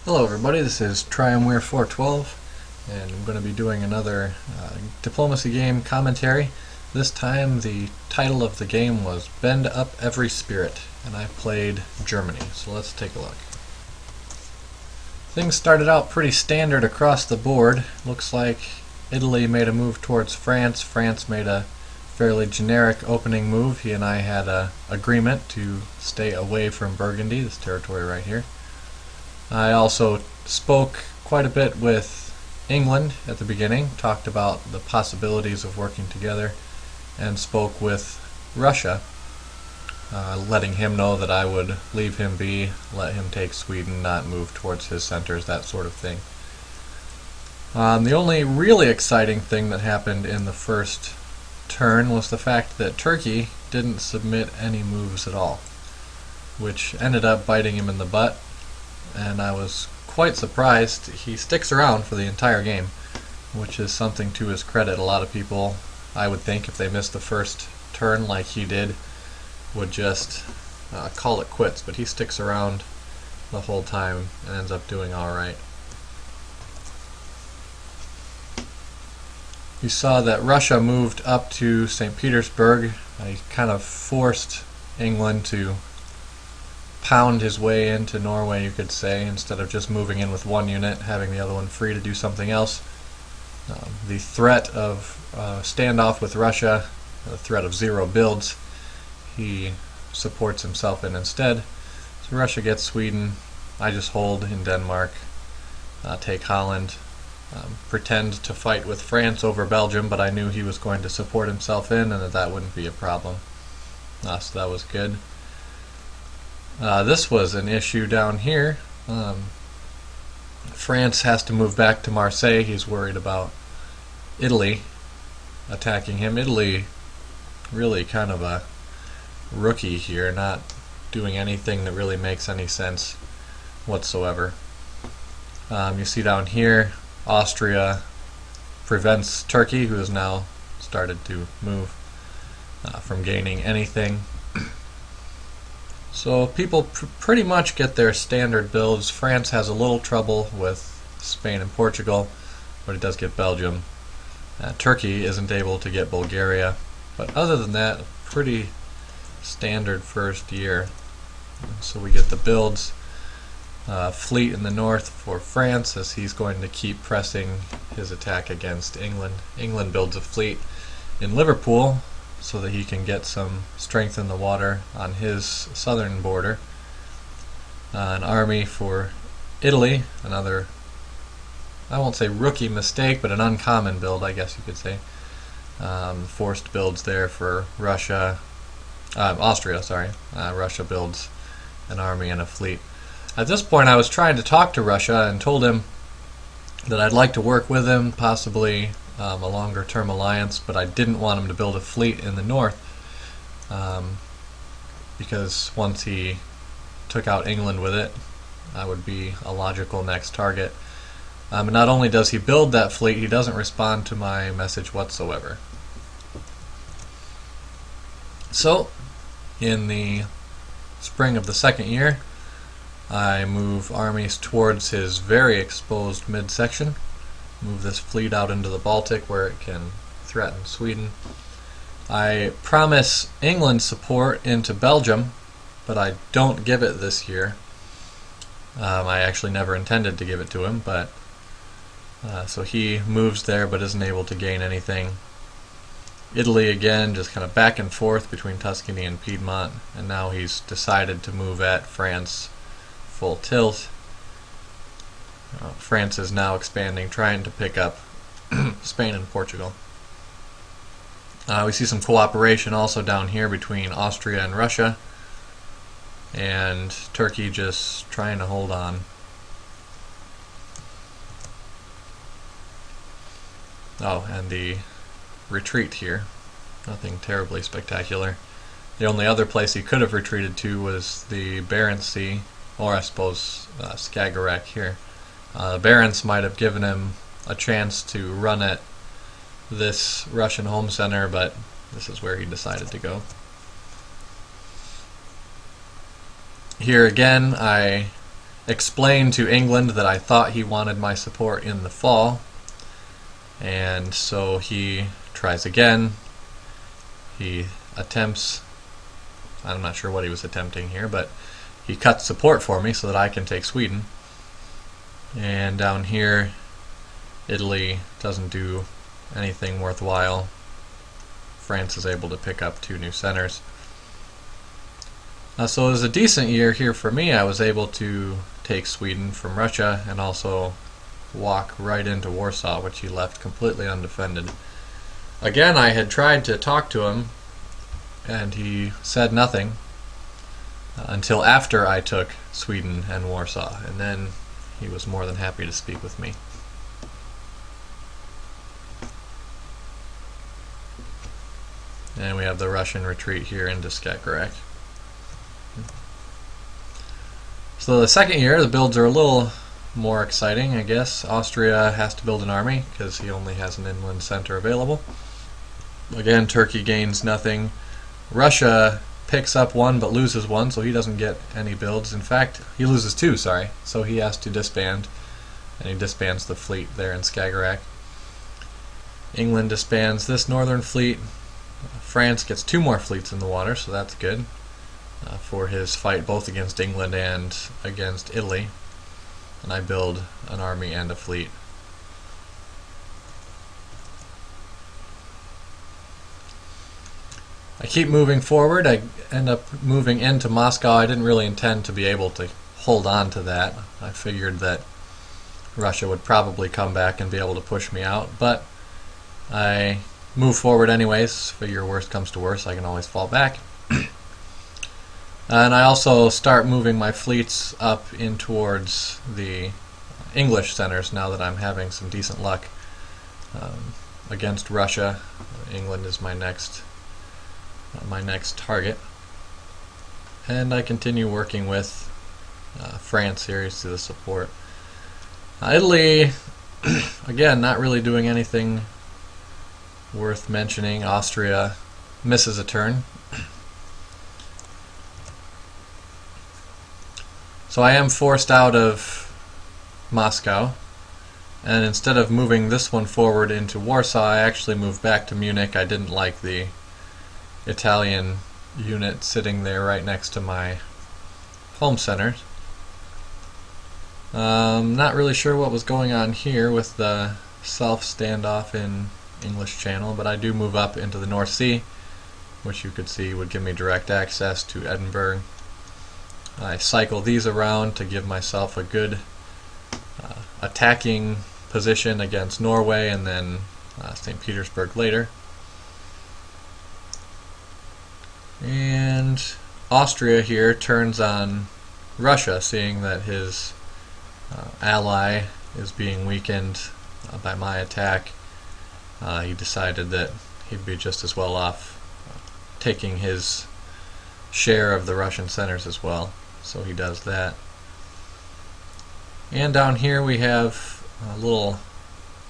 Hello everybody, this is Triumware412 and I'm going to be doing another diplomacy game commentary. This time the title of the game was Bend Up Every Spirit and I played Germany, so let's take a look. Things started out pretty standard across the board. Looks like Italy made a move towards France. France made a fairly generic opening move. He and I had an agreement to stay away from Burgundy, this territory right here. I also spoke quite a bit with England at the beginning, talked about the possibilities of working together, and spoke with Russia, letting him know that I would leave him be, let him take Sweden, not move towards his centers, that sort of thing. The only really exciting thing that happened in the first turn was the fact that Turkey didn't submit any moves at all, which ended up biting him in the butt. And I was quite surprised. He sticks around for the entire game, which is something to his credit. A lot of people, I would think, if they missed the first turn like he did, would just call it quits, but he sticks around the whole time and ends up doing alright. You saw that Russia moved up to St. Petersburg. He kind of forced England to pound his way into Norway, you could say, instead of just moving in with one unit, having the other one free to do something else. The threat of standoff with Russia, the threat of 0 builds, he supports himself in instead. So Russia gets Sweden, I just hold in Denmark, take Holland, pretend to fight with France over Belgium, but I knew he was going to support himself in and that wouldn't be a problem. So that was good. This was an issue down here. France has to move back to Marseille. He's worried about Italy attacking him. Italy really kind of a rookie here, not doing anything that really makes any sense whatsoever. You see down here, Austria prevents Turkey, who has now started to move, from gaining anything. So people pretty much get their standard builds. France has a little trouble with Spain and Portugal, but it does get Belgium. Turkey isn't able to get Bulgaria, but other than that, pretty standard first year. So we get the builds. Fleet in the north for France, as he's going to keep pressing his attack against England. England builds a fleet in Liverpool, so that he can get some strength in the water on his southern border. An army for Italy, another, I won't say rookie mistake, but an uncommon build, I guess you could say. Forced builds there for Russia, Austria, sorry. Russia builds an army and a fleet. At this point I was trying to talk to Russia and told him that I'd like to work with him, possibly a longer term alliance, but I didn't want him to build a fleet in the north, because once he took out England with it, I would be a logical next target. And not only does he build that fleet, he doesn't respond to my message whatsoever. So, in the spring of the second year, I move armies towards his very exposed midsection. Move this fleet out into the Baltic where it can threaten Sweden. I promise England support into Belgium, but I don't give it this year. I actually never intended to give it to him, but so he moves there but isn't able to gain anything. Italy again, just kind of back and forth between Tuscany and Piedmont, and now he's decided to move at France full tilt. France is now expanding, trying to pick up Spain and Portugal. We see some cooperation also down here between Austria and Russia, and Turkey just trying to hold on. Oh, and the retreat here. Nothing terribly spectacular. The only other place he could have retreated to was the Barents Sea, or I suppose Skagerrak here. Barents might have given him a chance to run at this Russian home center, but this is where he decided to go. Here again, I explain to England that I thought he wanted my support in the fall, and so he tries again. He attempts, I'm not sure what he was attempting here, but he cuts support for me so that I can take Sweden. And down here, Italy doesn't do anything worthwhile. France is able to pick up 2 new centers. So it was a decent year here for me. I was able to take Sweden from Russia and also walk right into Warsaw, which he left completely undefended. Again, I had tried to talk to him, and he said nothing until after I took Sweden and Warsaw, and then he was more than happy to speak with me. And we have the Russian retreat here into Skagerrak. So the second year, the builds are a little more exciting, I guess. Austria has to build an army because he only has an inland center available. Again, Turkey gains nothing. Russia picks up 1 but loses 1, so he doesn't get any builds. In fact, he loses 2, sorry. So he has to disband, and he disbands the fleet there in Skagerrak. England disbands this northern fleet. France gets 2 more fleets in the water, so that's good for his fight both against England and against Italy. And I build an army and a fleet. I keep moving forward. I end up moving into Moscow. I didn't really intend to be able to hold on to that. I figured that Russia would probably come back and be able to push me out, but I move forward anyways. Figure worst comes to worst, I can always fall back. And I also start moving my fleets up in towards the English centers now that I'm having some decent luck against Russia. England is my next target. And I continue working with France here to the support. Italy, again, not really doing anything worth mentioning. Austria misses a turn. So I am forced out of Moscow, and instead of moving this one forward into Warsaw, I actually moved back to Munich. I didn't like the Italian unit sitting there right next to my home center. Not really sure what was going on here with the self-standoff in English Channel, but I do move up into the North Sea, which you could see would give me direct access to Edinburgh. I cycle these around to give myself a good attacking position against Norway and then St. Petersburg later. And Austria here turns on Russia, seeing that his ally is being weakened by my attack. He decided that he'd be just as well off taking his share of the Russian centers as well. So he does that. And down here we have a little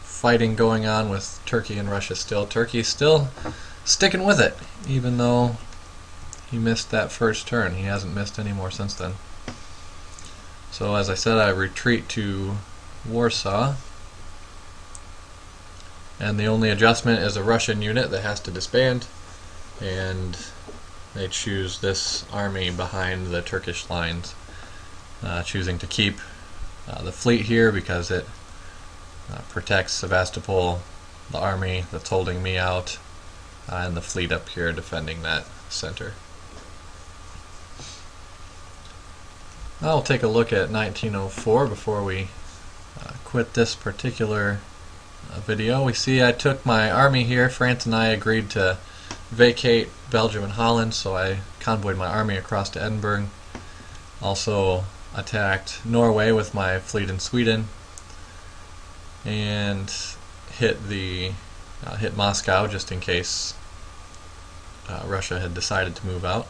fighting going on with Turkey and Russia still. Turkey's still sticking with it, even though he missed that first turn. He hasn't missed any more since then. So as I said, I retreat to Warsaw. And the only adjustment is a Russian unit that has to disband. And they choose this army behind the Turkish lines, choosing to keep the fleet here because it protects Sevastopol, the army that's holding me out, and the fleet up here defending that center. I'll take a look at 1904 before we quit this particular video. We see I took my army here. France and I agreed to vacate Belgium and Holland, so I convoyed my army across to Edinburgh. Also attacked Norway with my fleet in Sweden, and hit Moscow just in case Russia had decided to move out.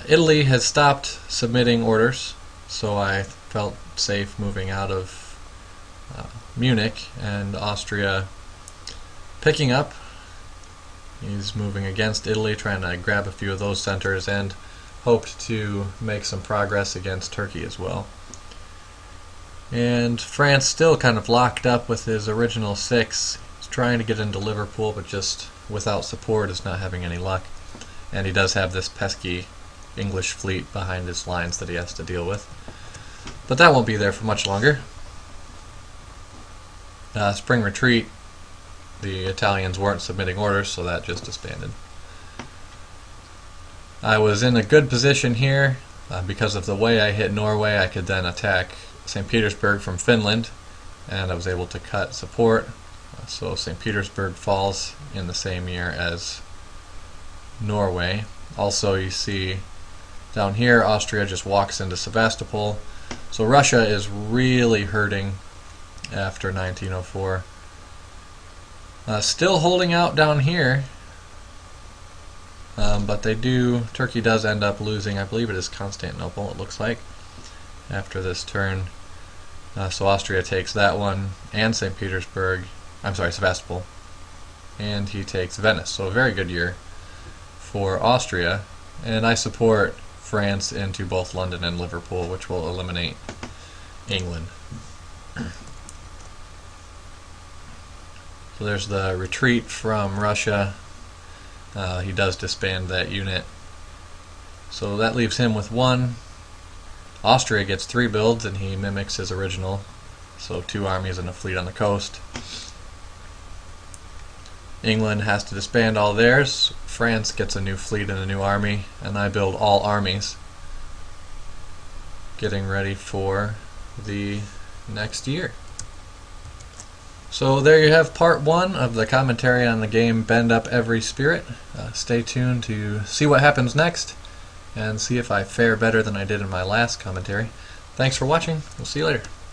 Italy has stopped submitting orders, so I felt safe moving out of Munich, and Austria picking up. He's moving against Italy, trying to grab a few of those centers, and hoped to make some progress against Turkey as well. And France still kind of locked up with his original 6. He's trying to get into Liverpool, but just without support is not having any luck. And he does have this pesky English fleet behind his lines that he has to deal with. But that won't be there for much longer. Spring retreat. The Italians weren't submitting orders, so that just disbanded. I was in a good position here. Because of the way I hit Norway, I could then attack St. Petersburg from Finland, and I was able to cut support. So St. Petersburg falls in the same year as Norway. Also, you see down here, Austria just walks into Sevastopol. So Russia is really hurting after 1904. Still holding out down here. But Turkey does end up losing, I believe it is Constantinople, it looks like, after this turn. So Austria takes that one, and St. Petersburg, Sevastopol, and he takes Venice. So a very good year for Austria, and I support France into both London and Liverpool, which will eliminate England. So there's the retreat from Russia. He does disband that unit. So that leaves him with 1. Austria gets 3 builds, and he mimics his original. So 2 armies and a fleet on the coast. England has to disband all theirs. France gets a new fleet and a new army, and I build all armies, getting ready for the next year. So there you have part 1 of the commentary on the game Bend Up Every Spirit. Stay tuned to see what happens next and see if I fare better than I did in my last commentary. Thanks for watching. We'll see you later.